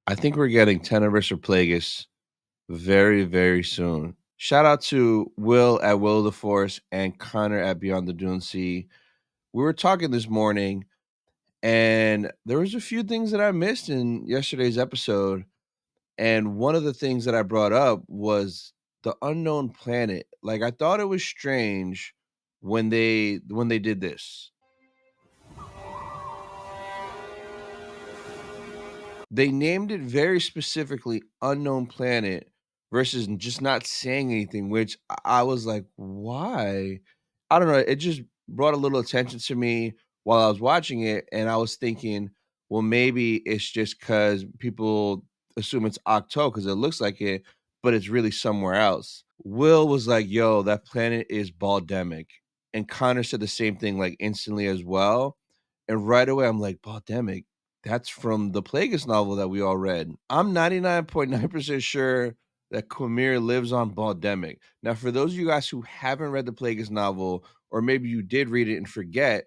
I think we're getting Tenebrous or Plagueis very, very soon. Shout out to Will at Will of the Force and Connor at Beyond the Dune Sea. We were talking this morning, and there was a few things that I missed in yesterday's episode. And one of the things that I brought up was the unknown planet. Like I thought it was strange when they did this. They named it very specifically unknown planet versus just not saying anything, which I was like, why? I don't know. It just brought a little attention to me while I was watching it. And I was thinking, well, maybe it's just because people assume it's Octo because it looks like it, but it's really somewhere else. Will was like, yo, that planet is Baldemnic. And Connor said the same thing like instantly as well. And right away, I'm like, Baldemnic, that's from the Plagueis novel that we all read. I'm 99.9% sure that Qimir lives on Baldemnic. Now, for those of you guys who haven't read the Plagueis novel, or maybe you did read it and forget,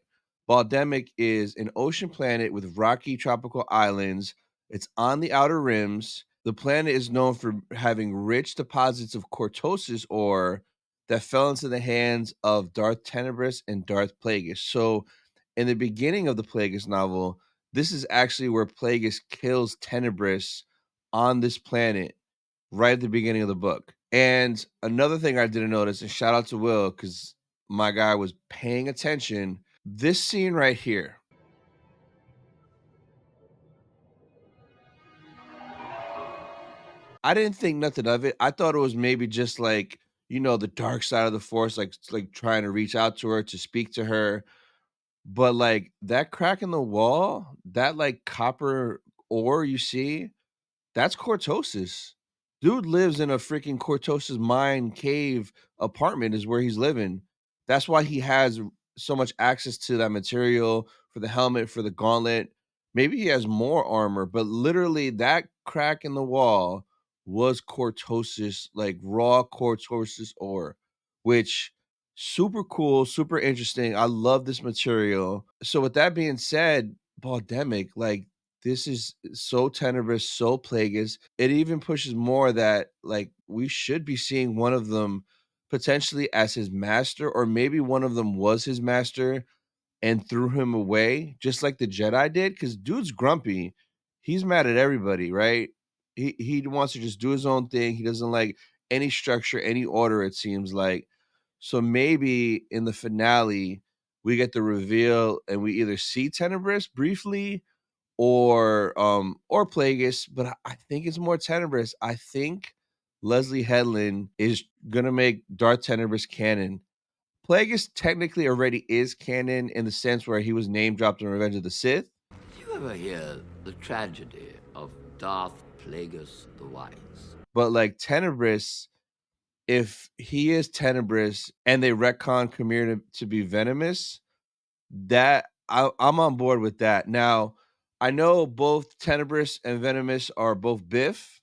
Baldemnic is an ocean planet with rocky tropical islands. It's on the outer rims. The planet is known for having rich deposits of Cortosis ore that fell into the hands of Darth Tenebrous and Darth Plagueis. So, in the beginning of the Plagueis novel, this is actually where Plagueis kills Tenebrous on this planet right at the beginning of the book. And another thing I didn't notice, and shout out to Will, because my guy was paying attention. This scene right here. I didn't think nothing of it. I thought it was maybe just like, the dark side of the force, like trying to reach out to her to speak to her. But like that crack in the wall, that like copper ore you see, that's Cortosis. Dude lives in a freaking Cortosis mine cave apartment is where he's living. That's why he has so much access to that material for the helmet, for the gauntlet. Maybe he has more armor, but literally that crack in the wall was Cortosis, like raw Cortosis ore, which super cool, super interesting. I love this material. So with that being said, Baldemic, like this is so tenebrous, so Plagueis. It even pushes more that like we should be seeing one of them potentially as his master, or maybe one of them was his master and threw him away, just like the Jedi did. Because dude's grumpy. He's mad at everybody, right? He wants to just do his own thing. He doesn't like any structure, any order, it seems like. So maybe in the finale, we get the reveal and we either see Tenebrous briefly or Plagueis, but I think it's more Tenebrous. I think Leslie Headland is gonna make Darth Tenebrous canon. Plagueis technically already is canon in the sense where he was name dropped in Revenge of the Sith. Did you ever hear the tragedy of Darth Plagueis the Wise? But like Tenebrous, if he is Tenebrous and they retcon Qimir to be venomous, that I'm on board with that. Now, I know both Tenebrous and Venomous are both Biff,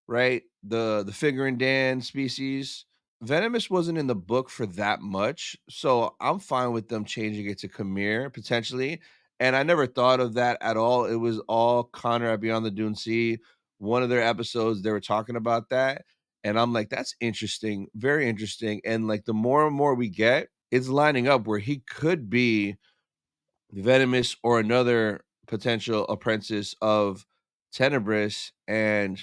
right? The Figure and Dan species. Venomous wasn't in the book for that much, so I'm fine with them changing it to Qimir potentially. And I never thought of that at all. It was all Connor at Beyond the Dune Sea. One of their episodes, they were talking about that. And I'm like, that's interesting, very interesting. And like the more and more we get, it's lining up where he could be Venomous or another potential apprentice of Tenebrous. And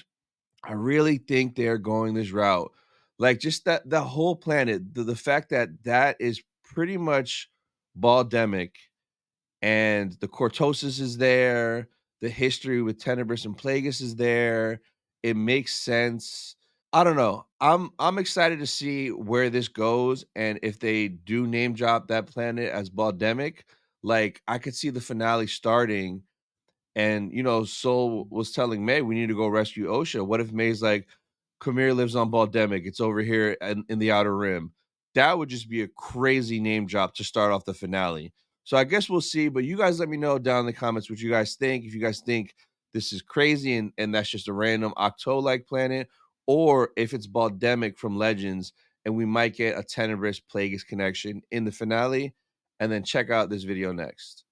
I really think they're going this route. Like just that the whole planet, the fact that that is pretty much Baldemic and the Cortosis is there, the history with Tenebrous and Plagueis is there. It makes sense. I don't know. I'm excited to see where this goes and if they do name drop that planet as Baldemic, like I could see the finale starting and Soul was telling May we need to go rescue Osha. What if May's like, Qimir lives on Baldemic, it's over here in the Outer Rim? That would just be a crazy name drop to start off the finale. So I guess we'll see. But you guys let me know down in the comments what you guys think. If you guys think this is crazy and that's just a random Octo-like planet, or if it's Baldemic from Legends and we might get a Tenebrous Plagueis connection in the finale. And then check out this video next.